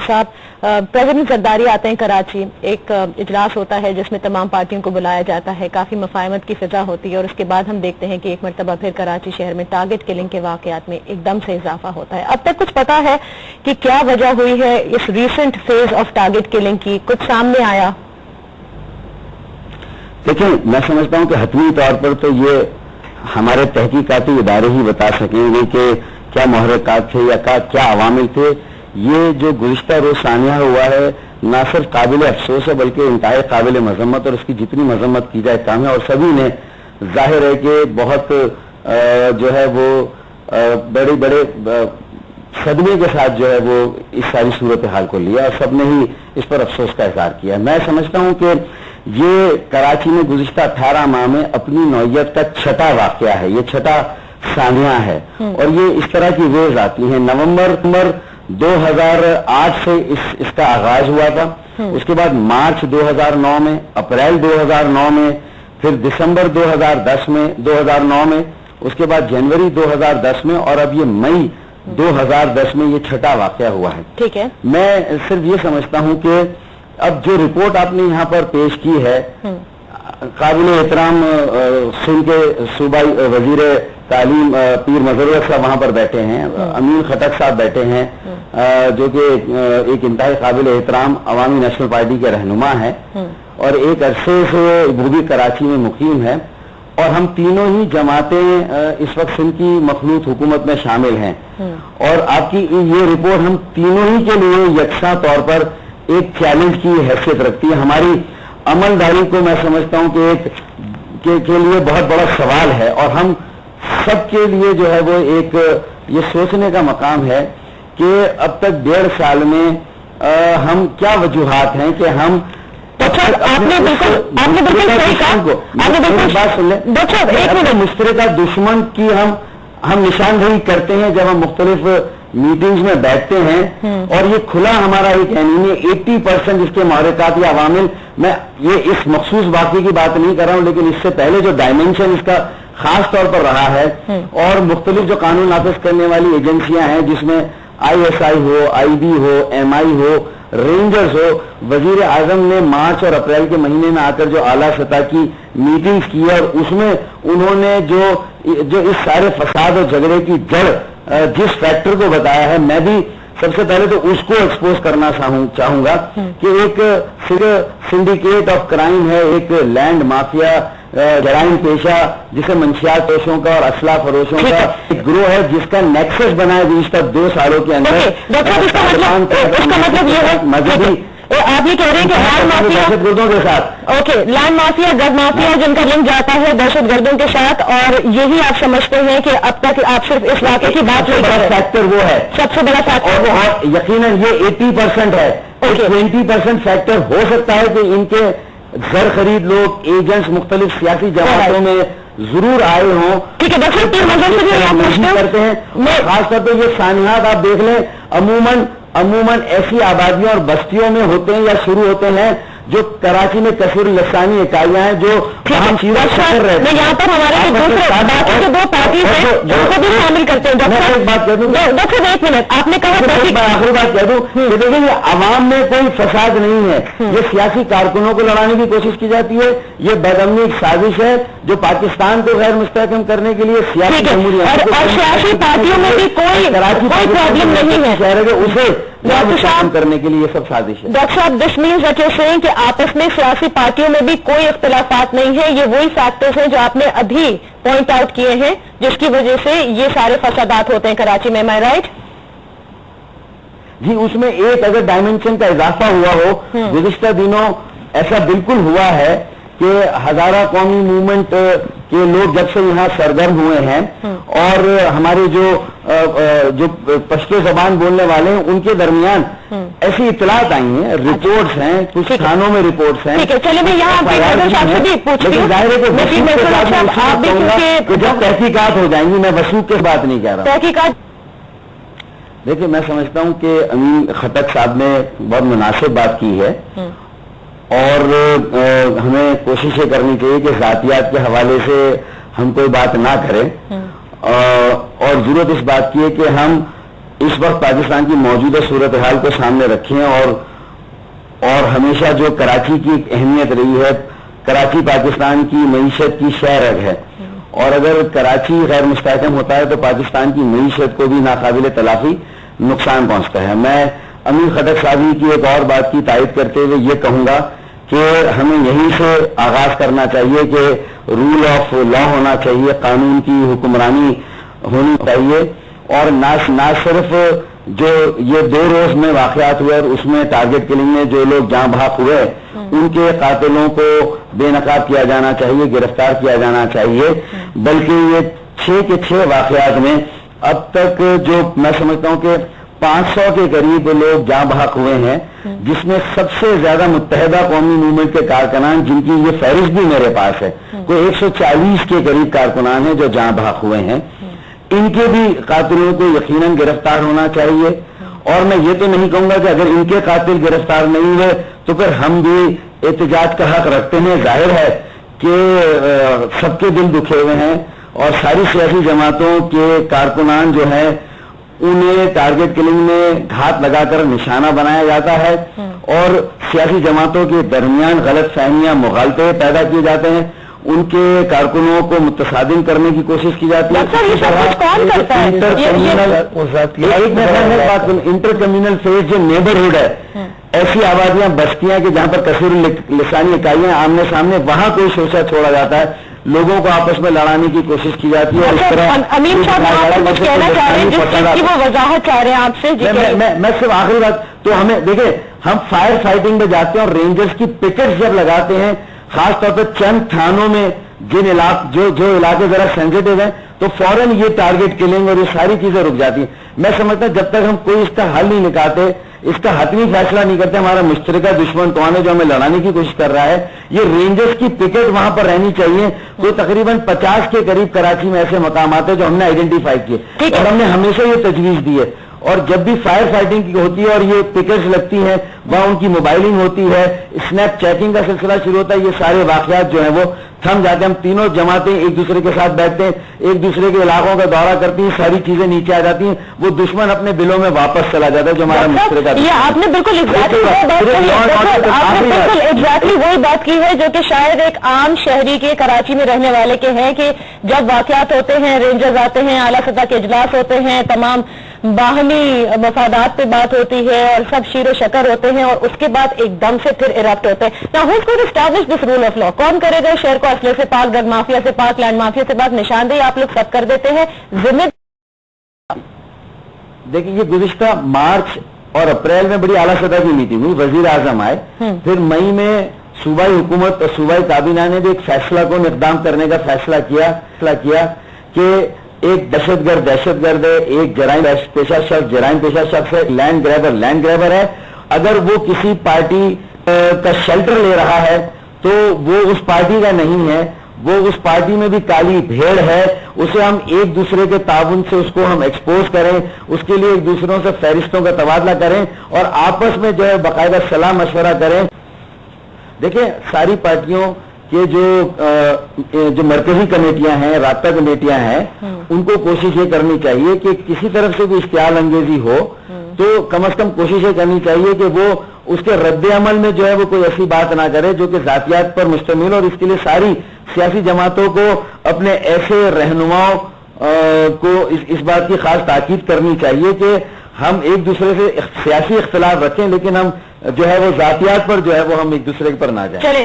साहब, प्रेसिडेंट जरदारी आते हैं कराची, एक इजलास होता है जिसमें तमाम पार्टियों को बुलाया जाता है, काफी मफाहमत की फिजा होती है और उसके बाद हम देखते हैं कि एक मरतबा फिर कराची शहर में टारगेट किलिंग के वाकयात में एकदम से इजाफा होता है। अब तक कुछ पता है कि क्या वजह हुई है इस recent phase of target killing की? कुछ सामने आया? देखिए, मैं समझता हूँ कि हतमी तौर पर तो ये हमारे तहकीकाती इदारे ही बता सकेंगे कि क्या मुहर्रिकात थे या क्या अवामिल थे। ये जो गुज़िश्ता रोज सानिया हुआ है ना सिर्फ काबिल अफसोस है बल्कि इंतहाई काबिल मजम्मत, और इसकी जितनी मजम्मत की जाए कम है। और सभी ने जाहिर है कि बहुत जो है वो बड़े बड़े सदमे के साथ जो है वो इस सारी सूरत हाल को लिया और सबने ही इस पर अफसोस का इजहार किया। मैं समझता हूँ कि ये कराची में गुज़िश्ता 18 माह में अपनी नौयत का छठा वाकया है, ये छठा सानिया है। और ये इस तरह की वेज आती हैं। नवंबर 2008 से इसका आगाज हुआ था, उसके बाद मार्च 2009 में, अप्रैल 2009 में, फिर दिसंबर 2009 में, उसके बाद जनवरी 2010 में, और अब ये मई 2010 में ये छठा वाकया हुआ है। ठीक है, मैं सिर्फ ये समझता हूं कि अब जो रिपोर्ट आपने यहाँ पर पेश की है, काबिल एहतराम सिंध के सूबाई वजीर तालीम पीर मजरूर साहब वहां पर बैठे हैं, अमीन खटक साहब बैठे हैं, जो कि एक इंतहाई काबिल एहतराम अवामी नेशनल पार्टी के रहनुमा है और एक अरसे से वो भी कराची में मुकीम है। और हम तीनों ही जमातें इस वक्त सिंध की मखलूत हुकूमत में शामिल हैं। और आपकी ये रिपोर्ट हम तीनों ही के लिए यकसा तौर पर एक चैलेंज की हैसियत रखती है। हमारी अमलदारी को मैं समझता हूं कि एक के लिए बहुत बड़ा सवाल है, और हम सबके लिए जो है वो एक ये सोचने का मकाम है कि अब तक 1.5 साल में हम क्या वजूहात हैं कि हम आपने बिल्कुल सही कहा। आपने बिल्कुल बात सुन लें, मुश्तरका दुश्मन की हम निशानदेही करते हैं जब हम मुख्तलिफ मीटिंग्स में बैठते हैं। और ये खुला हमारा एक यानी 80% इसके मुहर्रिकात या अवामिल, मैं ये इस मखसूस वाक़े की बात नहीं कर रहा हूं, लेकिन इससे पहले जो डायमेंशन इसका खास तौर पर रहा है, और मुख्तलिफ जो कानून नाफिज करने वाली एजेंसियां हैं जिसमें ISI हो, IB हो, MI हो, रेंजर्स हो, वजीर आजम ने मार्च और अप्रैल के महीने में आकर जो आला सतह की मीटिंग्स की और उसमें उन्होंने जो इस सारे फसाद और झगड़े की जड़ जिस फैक्टर को बताया है, मैं भी सबसे पहले तो उसको एक्सपोज करना चाहूंगा कि एक सिंडिकेट ऑफ क्राइम है, एक लैंड माफिया जराइम पेशा जिसे मंशियात पेशों का और असला फरोशों का एक ग्रोह है जिसका नेक्सस बना है गुज़िश्ता 2 सालों के अंदर। मजहबी आप ये कह रहे हैं कि लैंड माफिया दहशतगर्दों के साथ, okay, land mafia drug mafia जिनका लिंक जाता है दहशतगर्दों के साथ, और यही आप समझते हैं कि अब तक आप सिर्फ इस वाक़े की बात नहीं कर रहे। फैक्टर वो है, सबसे बड़ा फैक्टर वो है। यकीनन ये 80% है, 20% फैक्टर हो सकता है कि इनके घर खरीद लोग एजेंट्स मुख्तलिफ सियासी जमातों में जरूर आए हों। ठीक है, करते हैं खासतौर पर ये सानियात आप देख लें, अमूमन ऐसी आबादियों और बस्तियों में होते हैं या शुरू होते हैं जो कराची में कसीर लसानी इकाइयां हैं जो हम शहर रहते हैं। यहाँ पर हमारे दो पार्टीज हैं उनको भी शामिल करते हैं। एक बात कह दूं, डॉक्टर एक मिनट, आपने कहा आखिरी बात कह दूं, देखिए ये आवाम में कोई फसाद नहीं है, ये सियासी कारकुनों को लड़ाने की कोशिश की जाती है, ये बदअमनी एक साजिश है जो पाकिस्तान को गैर मुस्तहकम करने के लिए सियासी जमहूरियत और सियासी पार्टियों में भी कोई प्रॉब्लम नहीं है, शहर के उसे करने के लिए ये सब साजिश है। डॉक्टर साहब, this means that you are saying कि आपस में सियासी पार्टियों में भी कोई इख्तिलाफात नहीं है, ये वही फैक्टर्स हैं जो आपने अभी पॉइंट आउट किए हैं जिसकी वजह से ये सारे फसादात होते हैं कराची में। एम आई राइट? जी, उसमें एक अगर डायमेंशन का इजाफा हुआ हो, गुज़िश्ता दिनों ऐसा बिल्कुल हुआ है कि हजारा कौमी मूवमेंट के लोग जब से यहाँ सरगर्म हुए हैं और हमारे जो पश्तो जबान बोलने वाले हैं उनके दरमियान ऐसी इतलात आई हैं, रिपोर्ट्स हैं, कुछ थानों में रिपोर्ट्स हैं। ठीक है, चलिए मैं यहाँ जब तहकीकात हो जाएंगी, मैं वसूख की बात नहीं कह रहा। तहकीकात देखिए, मैं समझता हूँ कि अमीन खटक साहब ने बहुत मुनासिब बात की है और हमें कोशिश ये करनी चाहिए कि ज़ातियात के हवाले से हम कोई बात ना करें और जरूरत इस बात की है कि हम اس وقت پاکستان کی موجودہ صورتحال کو سامنے رکھیں اور ہمیشہ جو کراچی کی ایک اہمیت رہی ہے، کراچی پاکستان کی معیشت کی شہرگ ہے، اور اگر کراچی غیر مستحکم ہوتا ہے تو پاکستان کی معیشت کو بھی ناقابل تلافی نقصان پہنچتا ہے۔ میں امیر خٹک صاحب کی ایک اور بات کی تائید کرتے ہوئے یہ کہوں گا کہ ہمیں یہیں سے آغاز کرنا چاہیے کہ رول آف لا ہونا چاہیے، قانون کی حکمرانی ہونی چاہیے، اور نہ صرف جو یہ 2 روز میں واقعات ہوئے اور اس میں ٹارگٹ کلنگ میں جو لوگ جاں بحق ہوئے ان کے قاتلوں کو بے نقاب کیا جانا چاہیے، گرفتار کیا جانا چاہیے، بلکہ یہ 6 کے 6 واقعات میں اب تک جو میں سمجھتا ہوں کہ 500 کے قریب لوگ جاں بحق ہوئے ہیں، جس میں سب سے زیادہ متحدہ قومی موومنٹ کے کارکنان، جن کی یہ فہرست بھی میرے پاس ہے، کوئی 140 کے قریب کارکنان ہیں جو جاں بحق ہوئے ہیں، ان کے بھی قاتلوں کو یقیناً گرفتار ہونا چاہیے۔ اور میں یہ تو نہیں کہوں گا کہ اگر ان کے قاتل گرفتار نہیں ہوئے تو پھر ہم بھی احتجاج کا حق رکھتے ہیں۔ ظاہر ہے کہ سب کے دل دکھے ہوئے ہیں اور ساری سیاسی جماعتوں کے کارکنان جو ہیں انہیں ٹارگٹ کلنگ میں گھات لگا کر نشانہ بنایا جاتا ہے، اور سیاسی جماعتوں کے درمیان غلط فہمیاں، مغالطے پیدا کیے جاتے ہیں، ان کے کارکنوں کو متصادم کرنے کی کوشش کی جاتی ہے۔ انٹر کمیونل فیز جو نیبرہڈ ہے، ایسی آبادیاں، بستیاں کہ جہاں پر کثیر لسانی اکائیاں آمنے سامنے، وہاں کوئی شوشہ چھوڑا جاتا ہے، لوگوں کو آپس میں لڑانے کی کوشش کی جاتی ہے۔ اس طرح امین صاحب کچھ کہنا چاہ رہے ہیں جس چیز کی وہ وضاحت چاہ رہے ہیں آپ سے؟ میں صرف آخری بات تو ہمیں دیکھیں، ہم فائر فائٹنگ میں جاتے ہیں اور رینجرز کی پکٹس جب لگاتے ہیں، خاص طور پہ چند تھانوں میں جو علاقے ذرا سینسیٹیو ہیں، تو فوراً یہ ٹارگٹ کلنگ اور یہ ساری چیزیں رک جاتی ہیں۔ میں سمجھتا ہوں جب تک ہم کوئی اس کا حل نہیں نکالتے، اس کا حتمی فیصلہ نہیں کرتے، ہمارا مشترکہ دشمن کون ہے جو ہمیں لڑانے کی کوشش کر رہا ہے، یہ رینجرز کی پکٹ وہاں پر رہنی چاہیے۔ کوئی تقریباً 50 کے قریب کراچی میں ایسے مقامات ہیں جو ہم نے آئیڈینٹیفائی کیے، اور ہم نے ہمیشہ یہ تجویز دی ہے، اور جب بھی فائر فائٹنگ ہوتی ہے اور یہ پکٹس لگتی ہیں، وہاں ان کی موبائلنگ ہوتی ہے، اسنیپ چیکنگ کا سلسلہ شروع ہوتا ہے، یہ سارے واقعات جو ہیں وہ تھم جاتے ہیں۔ ہم تینوں جماعتیں ایک دوسرے کے ساتھ بیٹھتے ہیں، ایک دوسرے کے علاقوں کا دورہ کرتی ہیں، ساری چیزیں نیچے آ جاتی ہیں، وہ دشمن اپنے بلوں میں واپس چلا جاتا ہے جو ہمارا مشترکہ۔ یہ آپ نے بالکل ایگزیکٹلی وہی بات کی ہے جو کہ شاید ایک عام شہری کے، کراچی میں رہنے والے کے ہیں، کہ جب واقعات ہوتے ہیں، رینجرز آتے ہیں، اعلیٰ سطح کے اجلاس ہوتے ہیں، تمام باہمی مفادات پہ بات ہوتی ہے اور سب شیر و شکر ہوتے ہیں، اور اس کے بعد ایک دم سے پھر ایرپٹ ہوتے ہیں۔ Now who's going to establish this rule of law؟ کون کرے گا شہر کو اسلحے سے پاک، ڈرگ مافیا سے پاک، لینڈ مافیا سے پاک؟ نشاندہی آپ لوگ سب کر دیتے ہیں، ذمہ دیکھیں، یہ گزشتہ مارچ اور اپریل میں بڑی اعلیٰ سطح کی میٹنگ ہوئی، وزیر اعظم آئے، پھر مئی میں صوبائی حکومت اور صوبائی کابینہ نے بھی ایک فیصلہ کو اقدام کرنے کا فیصلہ کیا کہ ایک دہشت گرد ہے، ایک جرائم پیشہ شخص ہے، لینڈ گریبر ہے، اگر وہ کسی پارٹی کا شیلٹر لے رہا ہے تو وہ اس پارٹی کا نہیں ہے، وہ اس پارٹی میں بھی کالی بھیڑ ہے، اسے ہم ایک دوسرے کے تعاون سے اس کو ہم ایکسپوز کریں، اس کے لیے ایک دوسروں سے فہرستوں کا تبادلہ کریں اور آپس میں جو ہے باقاعدہ صلاح مشورہ کریں۔ دیکھیں، ساری پارٹیوں کہ جو مرکزی کمیٹیاں ہیں، رابطہ کمیٹیاں ہیں، ان کو کوشش یہ کرنی چاہیے کہ کسی طرف سے بھی اشتعال انگیزی ہو تو کم از کم کوشش یہ کرنی چاہیے کہ وہ اس کے رد عمل میں جو ہے وہ کوئی ایسی بات نہ کرے جو کہ ذاتیات پر مشتمل، اور اس کے لیے ساری سیاسی جماعتوں کو اپنے ایسے رہنماؤں کو اس بات کی خاص تاکید کرنی چاہیے کہ ہم ایک دوسرے سے سیاسی اختلاف رکھیں، لیکن ہم جو ہے وہ ذاتیات پر جو ہے وہ ہم ایک دوسرے پر نہ جائیں۔